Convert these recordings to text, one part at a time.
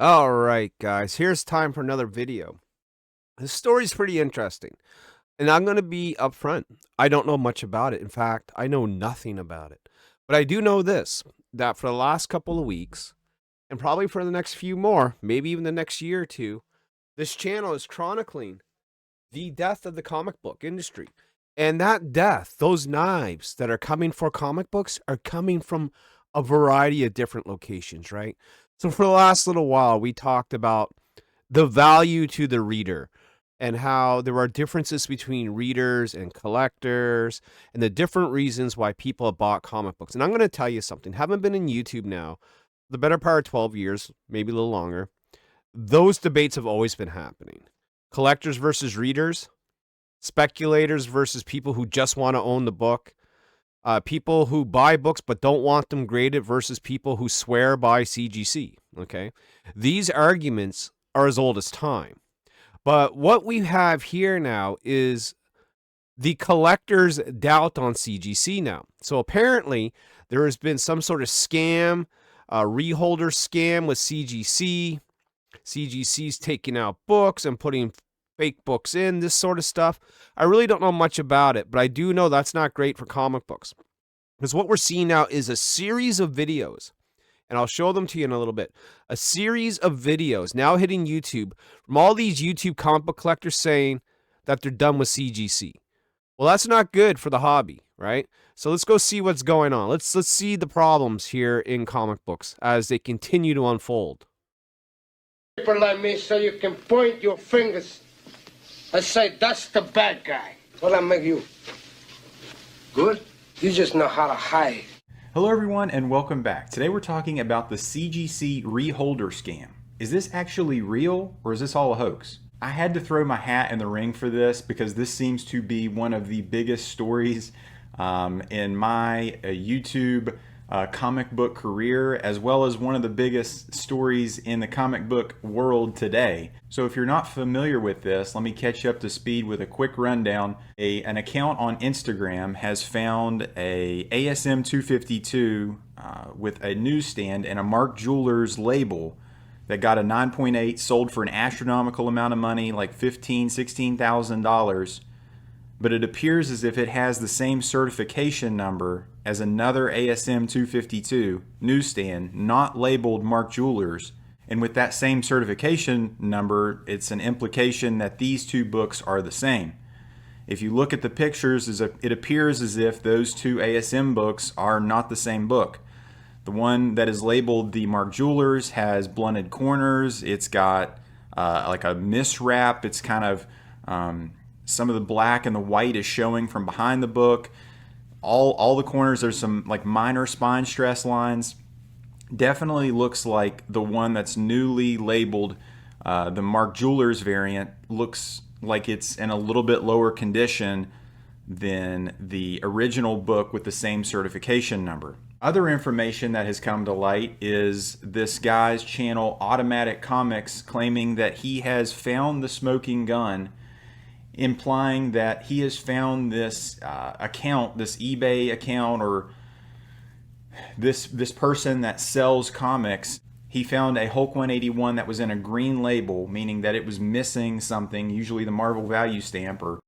All right, guys, here's time for another video. This story's pretty interesting, and I'm going to be upfront. I don't know much about it. In fact, I know nothing about it. But I do know this, that for the last couple of weeks, and probably for the next few more, maybe even the next year or two, this channel is chronicling the death of the comic book industry. And that death, those knives that are coming for comic books, are coming from a variety of different locations, right? So for the last little while, we talked about the value to the reader and how there are differences between readers and collectors and the different reasons why people have bought comic books. And I'm going to tell you something. Haven't been in YouTube now the better part of 12 years, maybe a little longer. Those debates have always been happening. Collectors versus readers, speculators versus people who just want to own the book, people who buy books but don't want them graded versus people who swear by CGC. Okay. These arguments are as old as time. But what we have here now is the collector's doubt on CGC now. So apparently there has been some sort of scam, reholder scam with CGC. CGC's taking out books and putting fake books in, this sort of stuff. I really don't know much about it, but I do know that's not great for comic books. Because what we're seeing now is a series of videos, and I'll show them to you in a little bit. A series of videos now hitting YouTube from all these YouTube comic book collectors saying that they're done with CGC. Well, that's not good for the hobby, right? So let's go see what's going on. Let's see the problems here in comic books as they continue to unfold. People like me so you can point your fingers and say, that's the bad guy. What'll that make you? Good? You just know how to hide. Hello everyone and welcome back. Today we're talking about the CGC reholder scam. Is this actually real or is this all a hoax? I had to throw my hat in the ring for this because this seems to be one of the biggest stories in my YouTube comic book career, as well as one of the biggest stories in the comic book world today. So if you're not familiar with this, let me catch you up to speed with a quick rundown. An account on Instagram has found a ASM 252 with a newsstand and a Mark Jewelers label that got a 9.8, sold for an astronomical amount of money, like $15,000, $16,000. But it appears as if it has the same certification number as another ASM 252 newsstand, not labeled Mark Jewelers. And with that same certification number, it's an implication that these two books are the same. If you look at the pictures, it appears as if those two ASM books are not the same book. The one that is labeled the Mark Jewelers has blunted corners. It's got like a miswrap. It's kind of some of the black and the white is showing from behind the book. All the corners, there's some like minor spine stress lines. Definitely looks like the one that's newly labeled the Mark Jewelers variant looks like it's in a little bit lower condition than the original book with the same certification number. Other information that has come to light is this guy's channel, Automatic Comics, claiming that he has found the smoking gun, implying that he has found this account, this eBay account, or this person that sells comics. He found a Hulk 181 that was in a green label, meaning that it was missing something, usually the Marvel value stamp. Or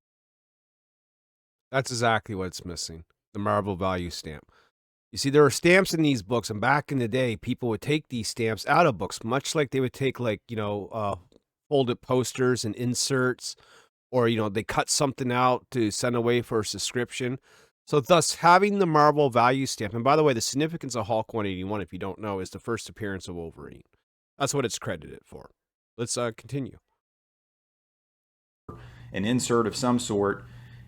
That's exactly what's missing, the Marvel value stamp. You see, there are stamps in these books, and back in the day, people would take these stamps out of books, much like they would take, like, folded posters and inserts, or, they cut something out to send away for a subscription. So thus, having the Marvel value stamp, and by the way, the significance of Hulk 181, if you don't know, is the first appearance of Wolverine. That's what it's credited for. Let's continue. an insert of some sort,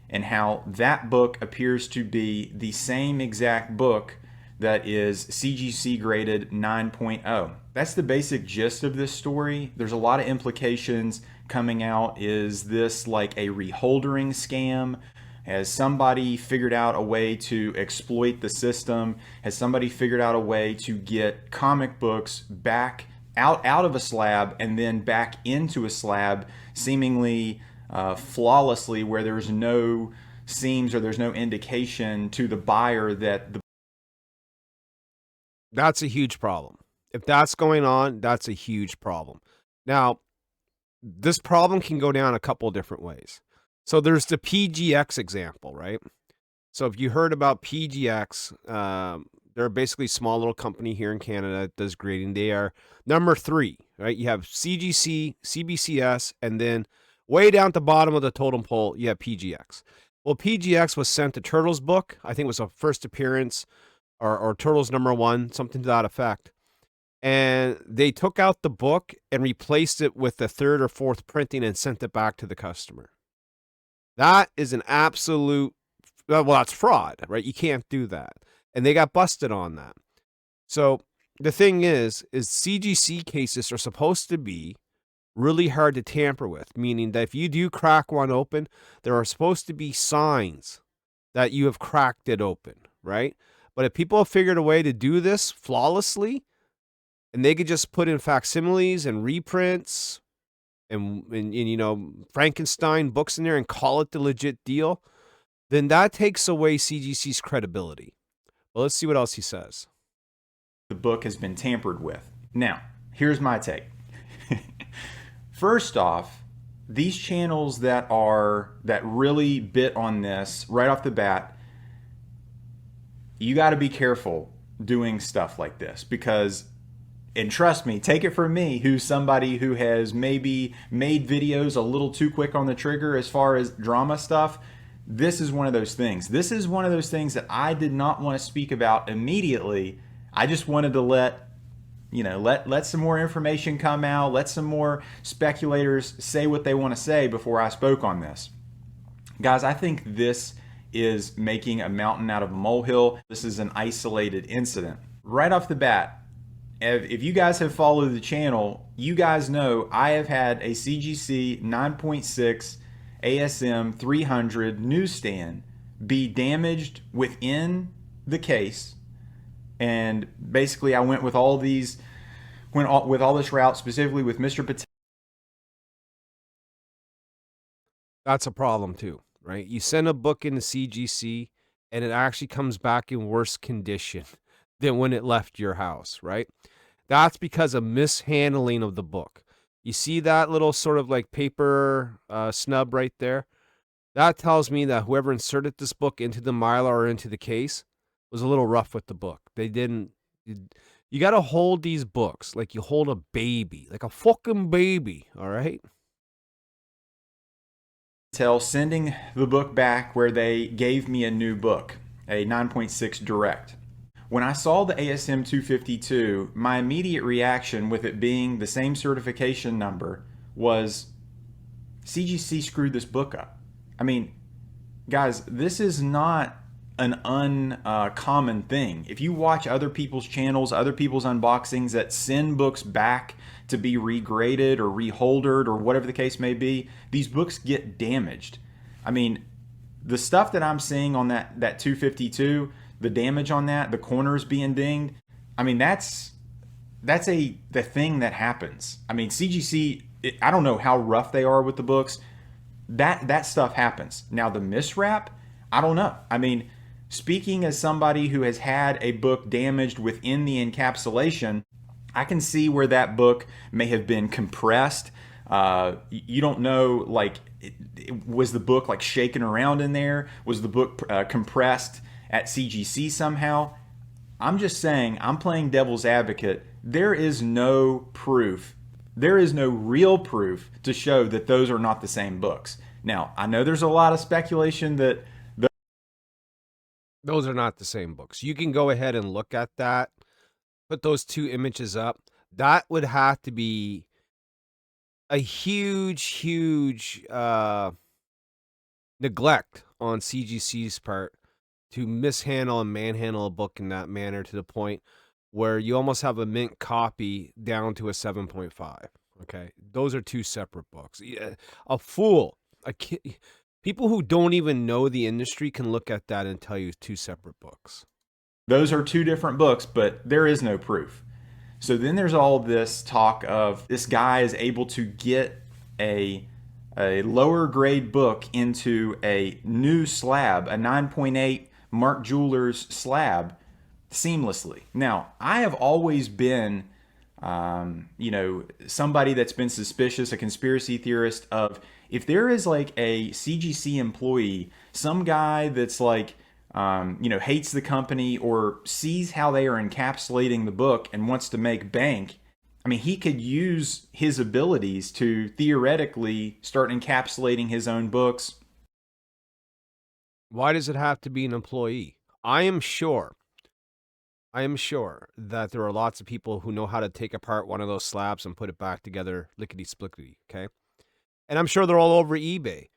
and how that book appears to be the same exact book that is CGC graded 9.0. That's the basic gist of this story. There's a lot of implications coming out. Is this like a reholdering scam? Has somebody figured out a way to exploit the system? Has somebody figured out a way to get comic books back out of a slab and then back into a slab seemingly flawlessly, where there's no seams or there's no indication to the buyer that the... That's a huge problem. If that's going on, that's a huge problem. Now, this problem can go down a couple of different ways. So there's the PGX example, right? So if you heard about PGX, they're basically a small little company here in Canada that does grading. They are number 3, right? You have CGC, CBCS, and then way down at the bottom of the totem pole, you have PGX. Well, PGX was sent to Turtle's book. I think it was a first appearance, or Turtle's #1, something to that effect. And they took out the book and replaced it with the 3rd or 4th printing and sent it back to the customer. That is an absolute, well, that's fraud, right? You can't do that. And they got busted on that. So the thing is CGC cases are supposed to be really hard to tamper with, meaning that if you do crack one open, there are supposed to be signs that you have cracked it open, right? But if people have figured a way to do this flawlessly, and they could just put in facsimiles and reprints and you know, Frankenstein books in there and call it the legit deal, then that takes away CGC's credibility. Well, let's see what else he says. The book has been tampered with. Now, here's my take. First off, these channels that really bit on this right off the bat, you got to be careful doing stuff like this, because, and trust me, take it from me, who's somebody who has maybe made videos a little too quick on the trigger as far as drama stuff. This is one of those things. This is one of those things that I did not want to speak about immediately. I just wanted to let some more information come out, let some more speculators say what they want to say before I spoke on this. Guys, I think this is making a mountain out of a molehill. This is an isolated incident. Right off the bat, if you guys have followed the channel, you guys know I have had a CGC 9.6 ASM 300 newsstand be damaged within the case. And basically I went with all this route, specifically with Mr. Patel. That's a problem too, right? You send a book into CGC and it actually comes back in worse condition than when it left your house, right? That's because of mishandling of the book. You see that little sort of like paper snub right there? That tells me that whoever inserted this book into the Mylar or into the case was a little rough with the book. They didn't. You got to hold these books like you hold a baby, like a fucking baby, all right? Sending the book back where they gave me a new book, a 9.6 Direct. When I saw the ASM 252, my immediate reaction, with it being the same certification number, was CGC screwed this book up. I mean, guys, this is not an uncommon thing. If you watch other people's channels, other people's unboxings that send books back to be regraded or reholdered or whatever the case may be, these books get damaged. I mean, the stuff that I'm seeing on that 252, the damage on that, the corners being dinged, I mean, that's the thing that happens. I mean, CGC, I don't know how rough they are with the books. That stuff happens. Now, the miswrap, I don't know. I mean, speaking as somebody who has had a book damaged within the encapsulation, I can see where that book may have been compressed. You don't know, like, was the book like shaking around in there? Was the book compressed at CGC somehow? I'm just saying, I'm playing devil's advocate. There is no proof. There is no real proof to show that those are not the same books. Now, I know there's a lot of speculation that those are not the same books. You can go ahead and look at that, put those two images up. That would have to be a huge neglect on CGC's part to mishandle and manhandle a book in that manner, to the point where you almost have a mint copy down to a 7.5. Okay, those are two separate books. A fool, a kid, people who don't even know the industry can look at that and tell you two separate books. Those are two different books, but there is no proof. So then there's all this talk of this guy is able to get a lower grade book into a new slab, a 9.8 Mark Jewelers slab, seamlessly. Now, I have always been you know, somebody that's been suspicious, a conspiracy theorist, of if there is like a CGC employee, some guy that's like, you know, hates the company or sees how they are encapsulating the book and wants to make bank. I mean, he could use his abilities to theoretically start encapsulating his own books. Why does it have to be an employee? I am sure that there are lots of people who know how to take apart one of those slabs and put it back together lickety-splickety, okay? And I'm sure they're all over eBay.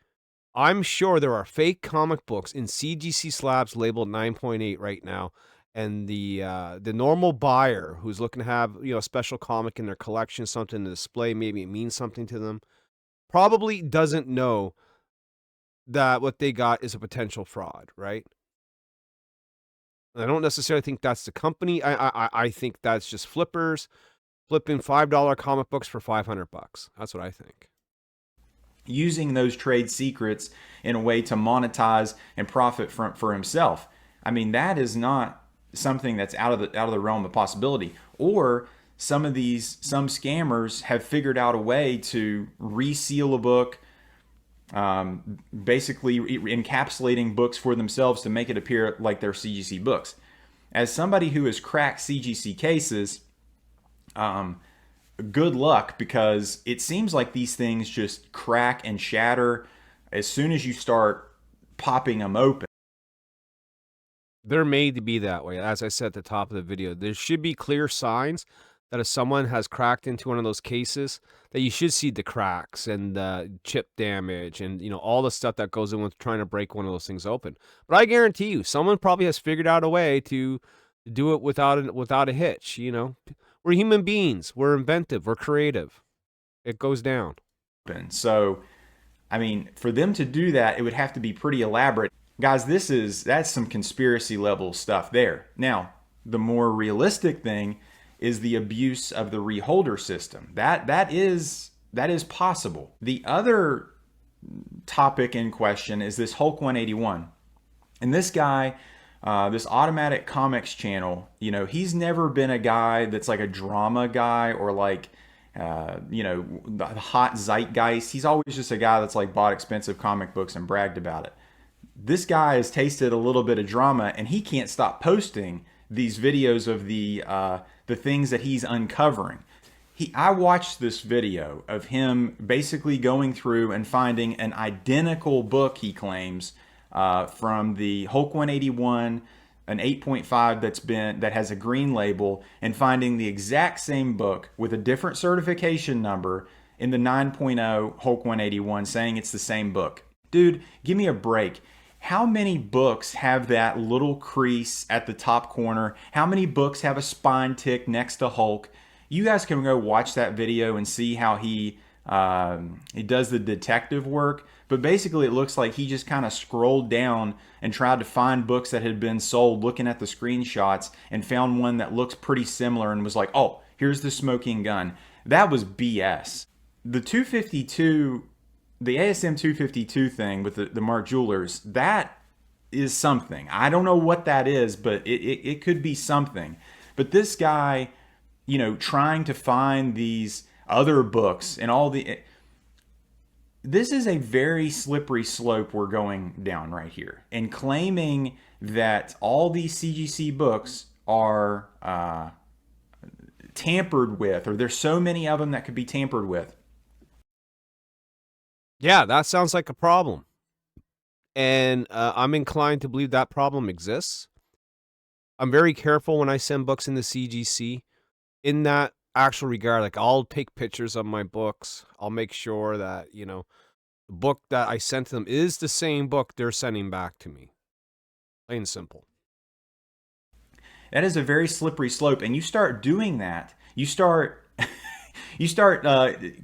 I'm sure there are fake comic books in CGC slabs labeled 9.8 right now, and the normal buyer who's looking to have, you know, a special comic in their collection, something to display, maybe it means something to them, probably doesn't know that what they got is a potential fraud, right? And I don't necessarily think that's the company. I think that's just flippers flipping $5 comic books for $500. That's what I think. Using those trade secrets in a way to monetize and profit for himself. I mean, that is not something that's out of the realm of possibility. Or some scammers have figured out a way to reseal a book, basically encapsulating books for themselves to make it appear like they're CGC books. As somebody who has cracked CGC cases, good luck, because it seems like these things just crack and shatter as soon as you start popping them open. They're made to be that way. As I said at the top of the video, there should be clear signs that if someone has cracked into one of those cases, that you should see the cracks and the chip damage and, you know, all the stuff that goes in with trying to break one of those things open. But I guarantee you, someone probably has figured out a way to do it without a hitch. You know, we're human beings. We're inventive. We're creative. It goes down. So, I mean, for them to do that, it would have to be pretty elaborate. Guys, that's some conspiracy level stuff there. Now, the more realistic thing is the abuse of the reholder system. That is possible. The other topic in question is this Hulk 181. And this guy, this Automatic Comics channel, you know, he's never been a guy that's like a drama guy or like, you know, the hot zeitgeist. He's always just a guy that's like bought expensive comic books and bragged about it. This guy has tasted a little bit of drama, and he can't stop posting these videos of the things that he's uncovering. I watched this video of him basically going through and finding an identical book, he claims, from the Hulk 181, an 8.5 that has a green label, and finding the exact same book with a different certification number in the 9.0 Hulk 181, saying it's the same book. Dude, give me a break. How many books have that little crease at the top corner? How many books have a spine tick next to Hulk? You guys can go watch that video and see how he does the detective work. But basically, it looks like he just kind of scrolled down and tried to find books that had been sold, looking at the screenshots, and found one that looks pretty similar and was like, oh, here's the smoking gun. That was BS. The 252... The ASM 252 thing with the Mark Jewelers, that is something. I don't know what that is, but it could be something. But this guy, you know, trying to find these other books and all the... This is a very slippery slope we're going down right here. And claiming that all these CGC books are tampered with, or there's so many of them that could be tampered with. Yeah, that sounds like a problem. And I'm inclined to believe that problem exists. I'm very careful when I send books into CGC in that actual regard. Like, I'll take pictures of my books. I'll make sure that, you know, the book that I sent to them is the same book they're sending back to me. Plain and simple. That is a very slippery slope. And you start doing that, you start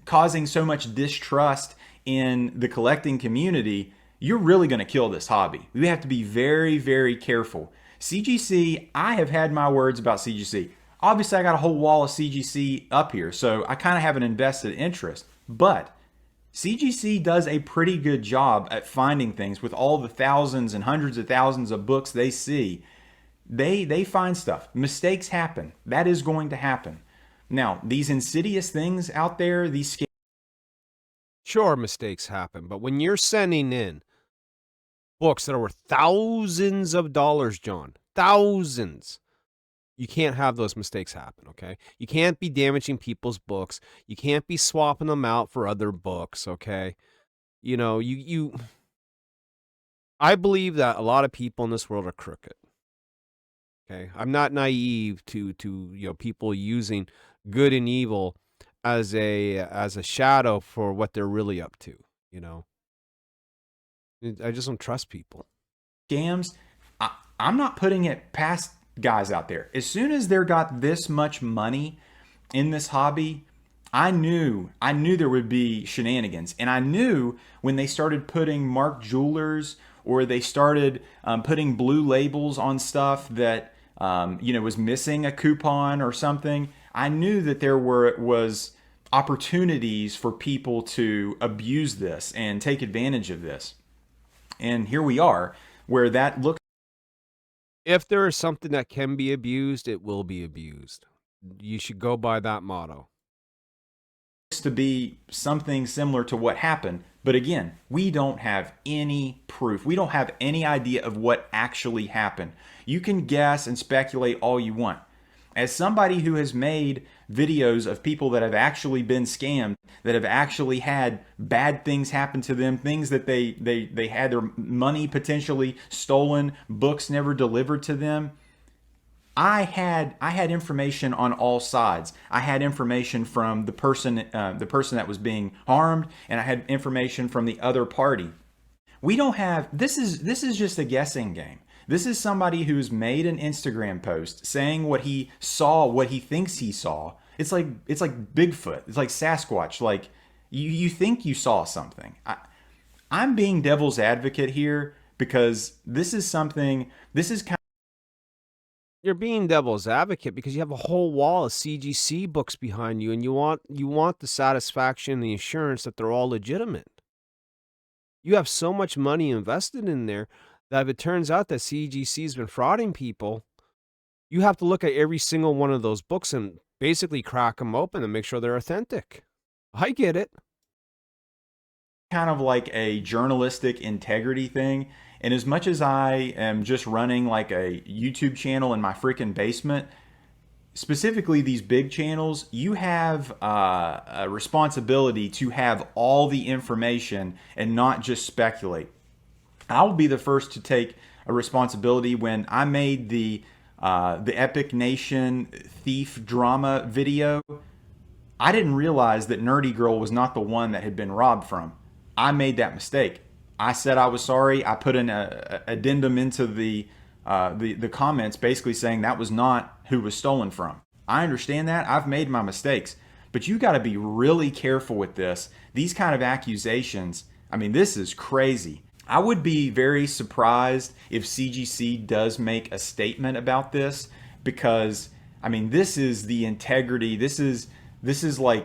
causing so much distrust in the collecting community, you're really going to kill this hobby. We have to be very, very careful. CGC, I have had my words about CGC. Obviously, I got a whole wall of CGC up here, so I kind of have an invested interest. But CGC does a pretty good job at finding things with all the thousands and hundreds of thousands of books they see. They find stuff. Mistakes happen. That is going to happen. Now, these insidious things out there, these scams. Sure, mistakes happen, but when you're sending in books that are worth thousands of dollars, John, thousands, you can't have those mistakes happen, okay? You can't be damaging people's books. You can't be swapping them out for other books, okay? You know, I believe that a lot of people in this world are crooked. Okay? I'm not naive to people using good and evil as a shadow for what they're really up to, you know. I just don't trust people. Scams, I'm not putting it past guys out there. As soon as they got this much money in this hobby, I knew there would be shenanigans. And I knew when they started putting marked jewelers, or they started putting blue labels on stuff that was missing a coupon or something, I knew that there was opportunities for people to abuse this and take advantage of this. And here we are, where that looks. If there is something that can be abused, it will be abused. You should go by that motto. To be something similar to what happened. But again, we don't have any proof. We don't have any idea of what actually happened. You can guess and speculate all you want. As somebody who has made videos of people that have actually been scammed, that have actually had bad things happen to them, things that they had their money potentially stolen, books never delivered to them, I had information on all sides. I had information from the person that was being harmed, and I had information from the other party. We don't have, this is just a guessing game. This is somebody who's made an Instagram post saying what he saw, what he thinks he saw. It's like Bigfoot. It's like Sasquatch. Like you think you saw something. I'm being devil's advocate here because this is kind of. You're being devil's advocate because you have a whole wall of CGC books behind you, and you want the satisfaction and the assurance that they're all legitimate. You have so much money invested in there that if it turns out that CGC's been frauding people, you have to look at every single one of those books and basically crack them open and make sure they're authentic. I get it. Kind of like a journalistic integrity thing. And as much as I am just running like a YouTube channel in my freaking basement, specifically these big channels, you have a responsibility to have all the information and not just speculate. I will be the first to take a responsibility. When I made the Epic Nation thief drama video, I didn't realize that Nerdy Girl was not the one that had been robbed from. I made that mistake. I said I was sorry. I put an addendum into the comments basically saying that was not who was stolen from. I understand that. I've made my mistakes. But you got to be really careful with this. These kind of accusations, I mean, this is crazy. I would be very surprised if CGC does make a statement about this, because, I mean, this is the integrity. This is the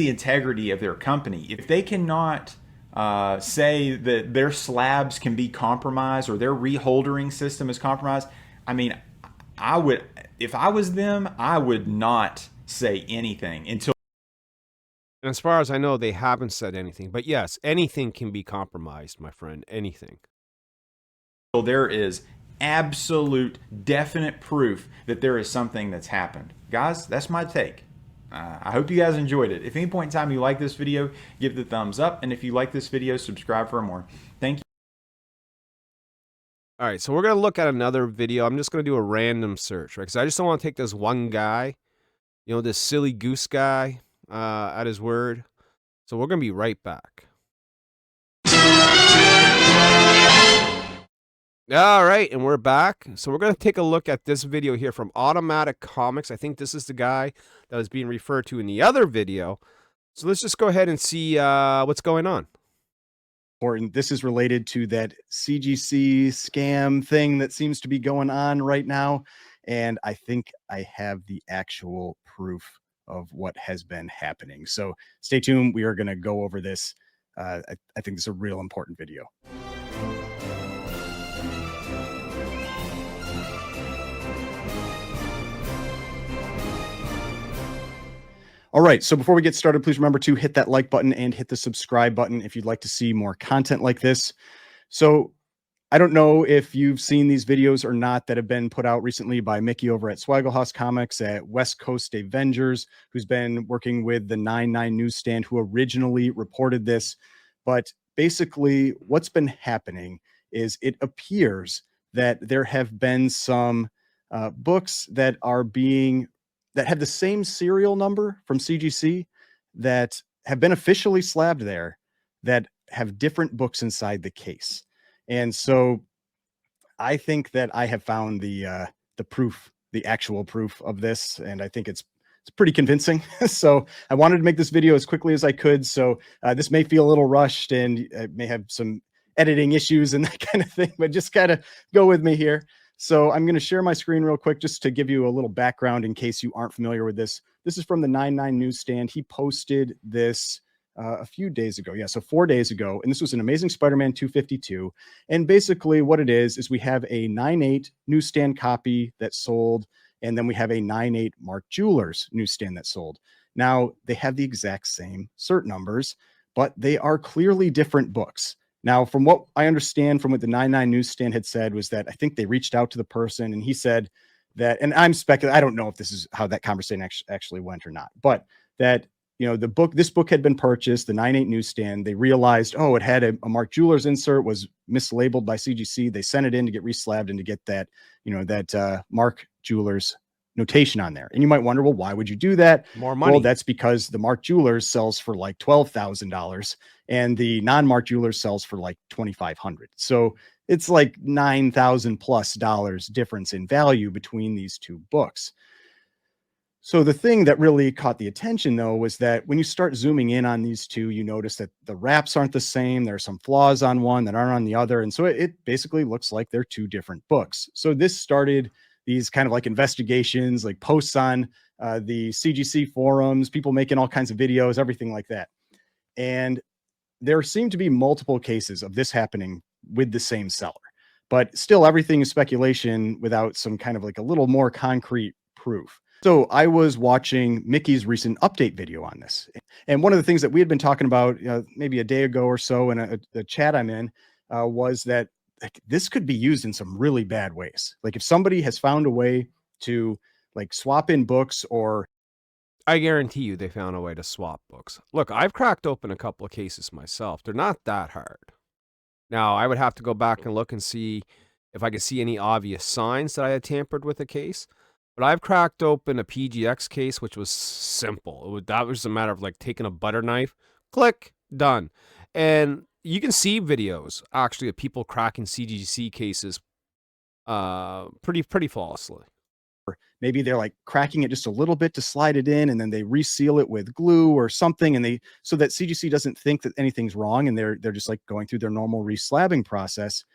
integrity of their company. If they cannot say that their slabs can be compromised or their reholdering system is compromised, I mean, if I was them, I would not say anything until. And as far as I know, they haven't said anything. But yes, anything can be compromised, my friend. Anything. There is absolute, definite proof that there is something that's happened. Guys, that's my take. I hope you guys enjoyed it. If at any point in time you like this video, give the thumbs up. And if you like this video, subscribe for more. Thank you. All right, so we're going to look at another video. I'm just going to do a random search, right? Because I just don't want to take this one guy, this silly goose guy, at his word. So we're going to be right back. All right, and we're back. So we're going to take a look at this video here from Automatic Comics. I think this is the guy that was being referred to in the other video. So let's just go ahead and see what's going on. And this is related to that CGC scam thing that seems to be going on right now. And I think I have the actual proof of what has been happening. So stay tuned. We are going to go over this. I think it's a real important video. All right, so before we get started, please remember to hit that like button and hit the subscribe button if you'd like to see more content like this. So I don't know if you've seen these videos or not that have been put out recently by Mickey over at Swaggle Comics, at West Coast Avengers, who's been working with the 99 newsstand, who originally reported this. But basically what's been happening is it appears that there have been some books that have the same serial number from CGC that have been officially slabbed there, that have different books inside the case. And so I think that I have found the proof, the actual proof of this, and I think it's pretty convincing. So I wanted to make this video as quickly as I could. So this may feel a little rushed, and it may have some editing issues and that kind of thing, but just kind of go with me here. So I'm going to share my screen real quick just to give you a little background in case you aren't familiar with this. This is from the 99 newsstand. He posted this a few days ago. Yeah, so 4 days ago. And this was an Amazing Spider-Man 252. And basically what it is we have a 9.8 newsstand copy that sold, and then we have a 9.8 Mark Jewelers newsstand that sold. Now, they have the exact same cert numbers, but they are clearly different books. Now, from what I understand from what the 99 newsstand had said was that I think they reached out to the person and he said that, and I'm speculating, I don't know if this is how that conversation actually went or not, but that, you know, this book had been purchased, the 9.8 newsstand. They realized, oh, it had a Mark Jewelers insert, was mislabeled by CGC. They sent it in to get reslabbed and to get that, you know, that Mark Jewelers notation on there. And you might wonder, well, why would you do that? More money. Well, that's because the Mark Jewelers sells for like $12,000 and the non-Mark Jewelers sells for like $2,500. So it's like $9,000+ difference in value between these two books. So the thing that really caught the attention, though, was that when you start zooming in on these two, you notice that the wraps aren't the same. There are some flaws on one that aren't on the other. And so it basically looks like they're two different books. So this started these kind of like investigations, like posts on the CGC forums, people making all kinds of videos, everything like that. And there seem to be multiple cases of this happening with the same seller. But still, everything is speculation without some kind of like a little more concrete proof. So I was watching Mickey's recent update video on this. And one of the things that we had been talking about maybe a day ago or so in a chat I'm in was that like, this could be used in some really bad ways. Like if somebody has found a way to like swap in books, or I guarantee you they found a way to swap books. Look, I've cracked open a couple of cases myself. They're not that hard. Now, I would have to go back and look and see if I could see any obvious signs that I had tampered with a case. But I've cracked open a PGX case, which was simple. That was a matter of like taking a butter knife, click, done. And you can see videos actually of people cracking CGC cases pretty flawlessly. maybe they're like cracking it just a little bit to slide it in, and then they reseal it with glue or something, and so that CGC doesn't think that anything's wrong, and they're just like going through their normal reslabbing process.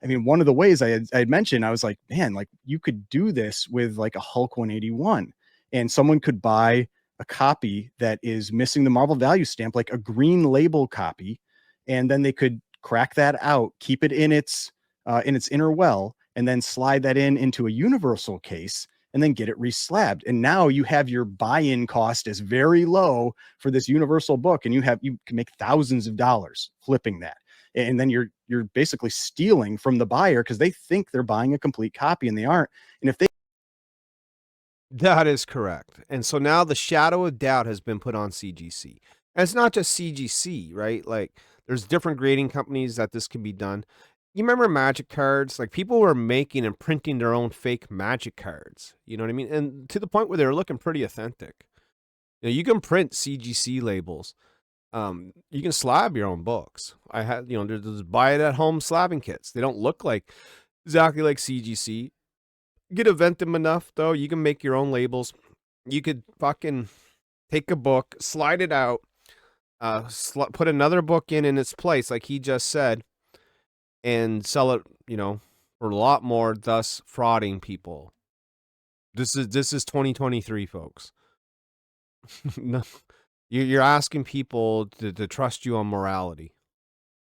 I mean, one of the ways I had mentioned, I was like, man, like you could do this with like a Hulk 181, and someone could buy a copy that is missing the Marvel value stamp, like a green label copy, and then they could crack that out, keep it in its inner well, and then slide that into a universal case, and then get it reslabbed. And now you have your buy-in cost as very low for this universal book, and you can make thousands of dollars flipping that. And then you're basically stealing from the buyer because they think they're buying a complete copy and they aren't. And if they That is correct. And so now the shadow of doubt has been put on CGC. And it's not just CGC, right? Like there's different grading companies that this can be done. You remember magic cards? Like people were making and printing their own fake magic cards. You know what I mean? And to the point where they were looking pretty authentic. You know, you can print CGC labels. You can slab your own books. I had, there's buy it at home slabbing kits. They don't look like exactly like CGC. Get event them enough though, you can make your own labels. You could fucking take a book, slide it out, put another book in its place, like he just said, and sell it, for a lot more, thus frauding people. This is 2023, folks. No, you're asking people to trust you on morality.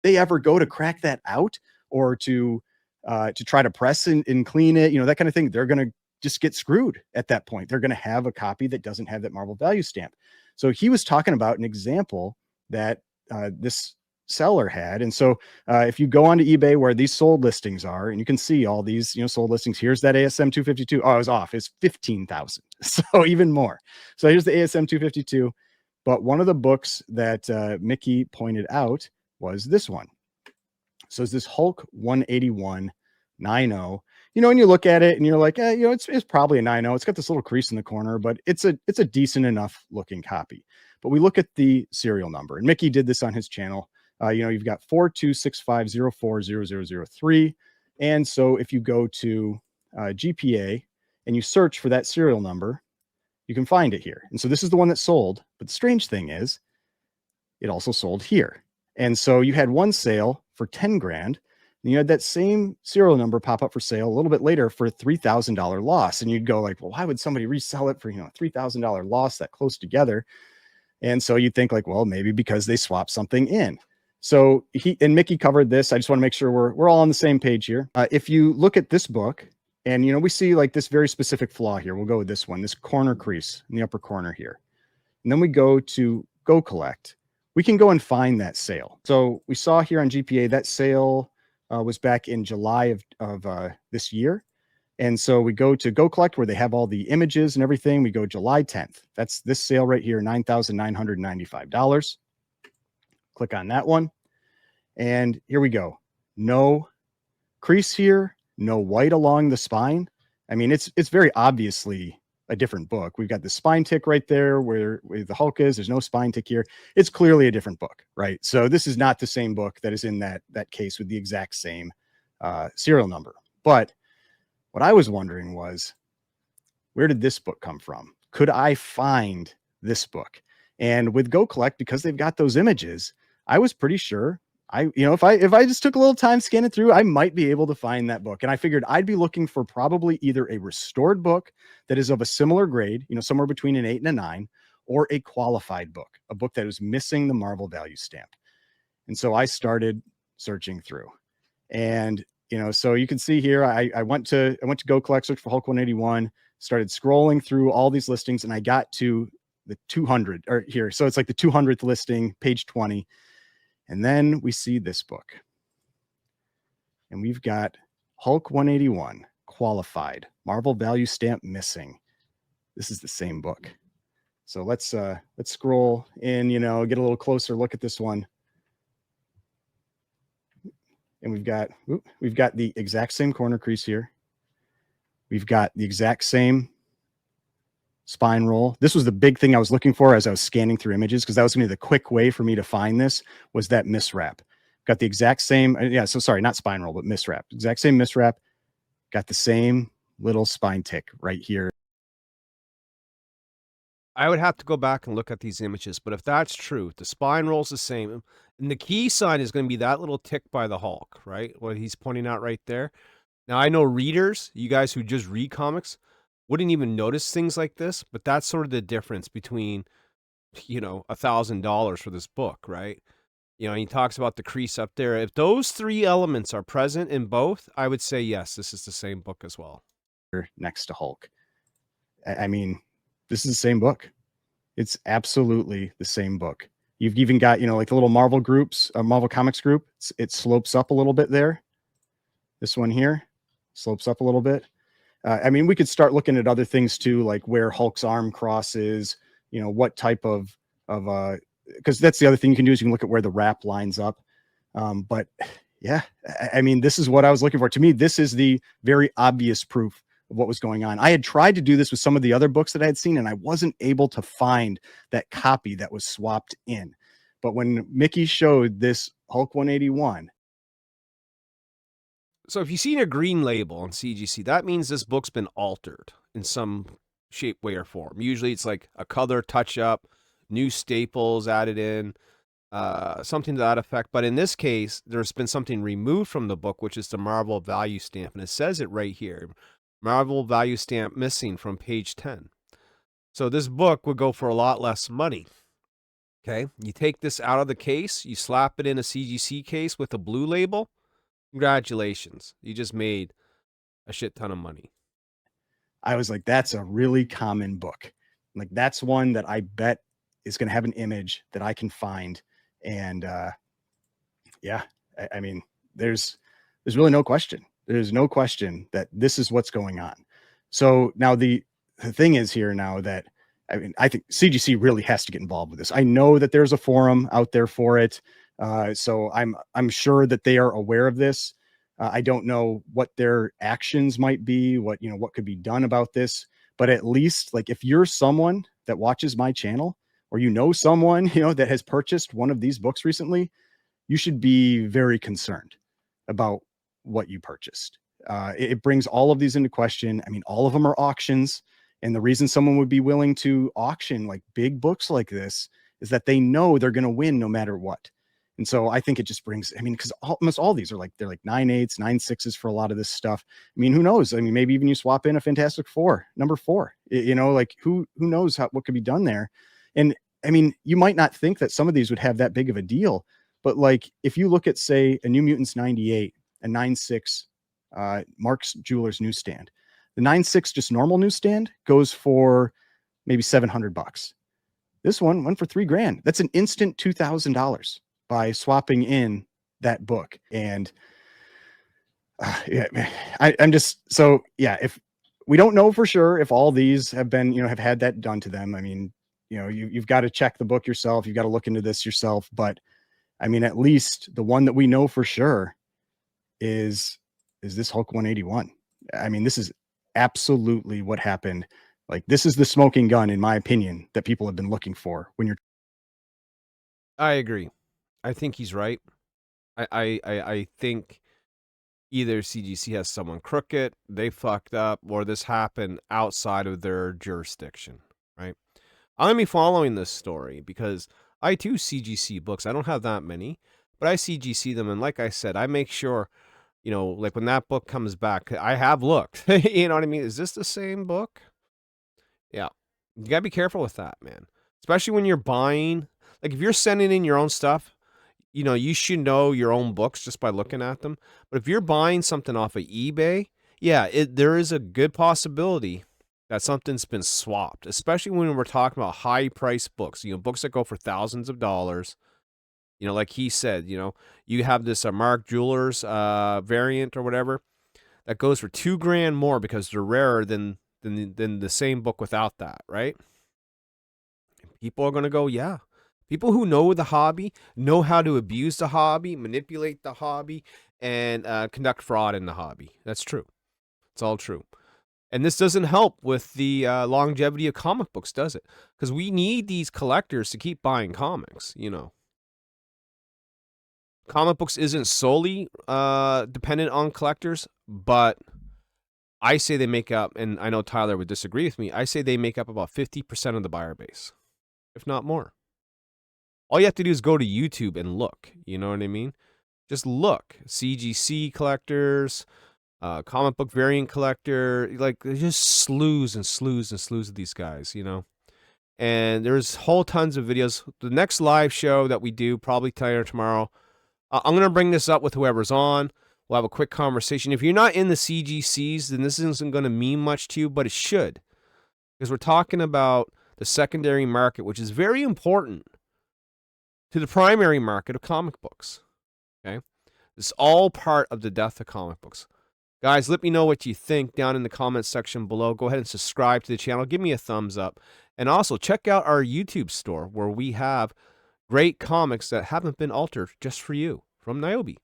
they ever go to crack that out, or to try to press and clean it, that kind of thing, they're going to just get screwed at that point. They're going to have a copy that doesn't have that Marvel value stamp. So he was talking about an example that this seller had. And so if you go onto eBay where these sold listings are, and you can see all these, sold listings, here's that ASM 252. Oh, I was off. It's 15,000. So even more. So here's the ASM 252. But one of the books that Mickey pointed out was this one. So it's this Hulk 181 9.0. And you look at it and you're like, it's probably a 9.0. It's got this little crease in the corner, but it's a decent enough looking copy. But we look at the serial number, and Mickey did this on his channel. You've got 4265040003. And so if you go to GPA and you search for that serial number, you can find it here. And so this is the one that sold. But the strange thing is, it also sold here. And so you had one sale for 10 grand, and you had that same serial number pop up for sale a little bit later for a $3,000 loss. And you'd go like, well, why would somebody resell it for, a $3,000 loss that close together? And so you'd think like, well, maybe because they swapped something in. So Mickey covered this. I just want to make sure we're all on the same page here. If you look at this book, and we see like this very specific flaw here. We'll go with this one, this corner crease in the upper corner here. And then we go to Go Collect. We can go and find that sale. So we saw here on GPA that sale was back in July of this year. And so we go to Go Collect where they have all the images and everything. We go July 10th. That's this sale right here, $9,995. Click on that one. And here we go. No crease here, no white along the spine. I mean, it's very obviously a different book. We've got the spine tick right there where the Hulk is. There's no spine tick here. It's clearly a different book, right? So this is not the same book that is in that case with the exact same serial number. But what I was wondering was, where did this book come from? Could I find this book? And with Go Collect, because they've got those images, I was pretty sure if I just took a little time scanning through, I might be able to find that book. And I figured I'd be looking for probably either a restored book that is of a similar grade, somewhere between an 8 and a 9, or a qualified book, a book that was missing the Marvel value stamp. And so I started searching through, and so you can see here, I went to Go Collect, search for Hulk 181, started scrolling through all these listings, and I got to the 200 or here. So it's like the 200th listing, page 20. And then we see this book, and we've got Hulk 181 qualified, Marvel value stamp missing. This is the same book. So let's scroll in, get a little closer look at this one. And we've got the exact same corner crease here. We've got the exact same spine roll. This was the big thing I was looking for as I was scanning through images, because that was going to be the quick way for me to find this, was that miswrap. Got the exact same, so sorry, not spine roll, but miswrap. Exact same miswrap. Got the same little spine tick right here. I would have to go back and look at these images, but if that's true, the spine roll's the same, and the key sign is going to be that little tick by the Hulk, right? What he's pointing out right there. Now, I know readers, you guys who just read comics, wouldn't even notice things like this, but that's sort of the difference between, $1,000 for this book, right? He talks about the crease up there. If those three elements are present in both, I would say, yes, this is the same book as well. Next to Hulk. I mean, this is the same book. It's absolutely the same book. You've even got, like the little Marvel groups, Marvel Comics group. It slopes up a little bit there. This one here slopes up a little bit. I mean, we could start looking at other things too, like where Hulk's arm crosses, what type of because that's the other thing you can do is you can look at where the wrap lines up. But yeah, I mean, this is what I was looking for. To me, this is the very obvious proof of what was going on. I had tried to do this with some of the other books that I had seen, and I wasn't able to find that copy that was swapped in. But when Mickey showed this Hulk 181, so if you've seen a green label on CGC, that means this book's been altered in some shape, way, or form. Usually it's like a color touch-up, new staples added in, something to that effect. But in this case, there's been something removed from the book, which is the Marvel value stamp. And it says it right here. Marvel value stamp missing from page 10. So this book would go for a lot less money. Okay, you take this out of the case, you slap it in a CGC case with a blue label. Congratulations. You just made a shit ton of money. I was like, that's a really common book. Like, that's one that I bet is going to have an image that I can find. And yeah, I mean, there's really no question. There's no question that this is what's going on. So now the thing is here now that, I mean, I think CGC really has to get involved with this. I know that there's a forum out there for it. So I'm sure that they are aware of this. I don't know what their actions might be, what could be done about this, but at least, like, if you're someone that watches my channel, or someone, that has purchased one of these books recently, you should be very concerned about what you purchased. It brings all of these into question. I mean, all of them are auctions. And the reason someone would be willing to auction like big books like this is that they know they're going to win no matter what. And so I think it just brings, I mean, because almost all these are they're like 9/8s, 9/6s for a lot of this stuff. I mean, who knows? I mean, maybe even you swap in a Fantastic Four, number 4, like who knows what could be done there. And I mean, you might not think that some of these would have that big of a deal, but like if you look at, say, a New Mutants 98, a 9/6, Mark's Jewelers newsstand, the 9/6 just normal newsstand goes for maybe $700. This one went for $3,000. That's an instant $2,000 by swapping in that book. And yeah, I'm just, so yeah, if we don't know for sure if all these have been, have had that done to them. I mean, you've got to check the book yourself. You've got to look into this yourself. But I mean, at least the one that we know for sure is this Hulk 181. I mean, this is absolutely what happened. Like, this is the smoking gun, in my opinion, that people have been looking for when you're. I agree. I think he's right. I think either CGC has someone crooked, they fucked up, or this happened outside of their jurisdiction, right? I'm going to be following this story because I too CGC books. I don't have that many, but I CGC them. And like I said, I make sure, like when that book comes back, I have looked. You know what I mean? Is this the same book? Yeah. You got to be careful with that, man. Especially when you're buying. Like if you're sending in your own stuff, you should know your own books just by looking at them. But if you're buying something off of eBay, yeah, there is a good possibility that something's been swapped, especially when we're talking about high-priced books, books that go for thousands of dollars. Like he said, you have this Mark Jewelers variant or whatever that goes for $2,000 more because they're rarer than the same book without that, right? People are going to go, yeah. People who know the hobby know how to abuse the hobby, manipulate the hobby, and conduct fraud in the hobby. That's true. It's all true. And this doesn't help with the longevity of comic books, does it? Because we need these collectors to keep buying comics, Comic books isn't solely dependent on collectors, but I say they make up, and I know Tyler would disagree with me, I say they make up about 50% of the buyer base, if not more. All you have to do is go to YouTube and look. You know what I mean? Just look. CGC collectors, comic book variant collector. Like, there's just slews and slews and slews of these guys, And there's whole tons of videos. The next live show that we do, probably tonight or tomorrow, I'm going to bring this up with whoever's on. We'll have a quick conversation. If you're not in the CGCs, then this isn't going to mean much to you, but it should. Because we're talking about the secondary market, which is very important to the primary market of comic books. Okay? It's all part of the death of comic books. Guys, let me know what you think down in the comments section below. Go ahead and subscribe to the channel. Give me a thumbs up. And also, check out our YouTube store where we have great comics that haven't been altered just for you from Nyobi.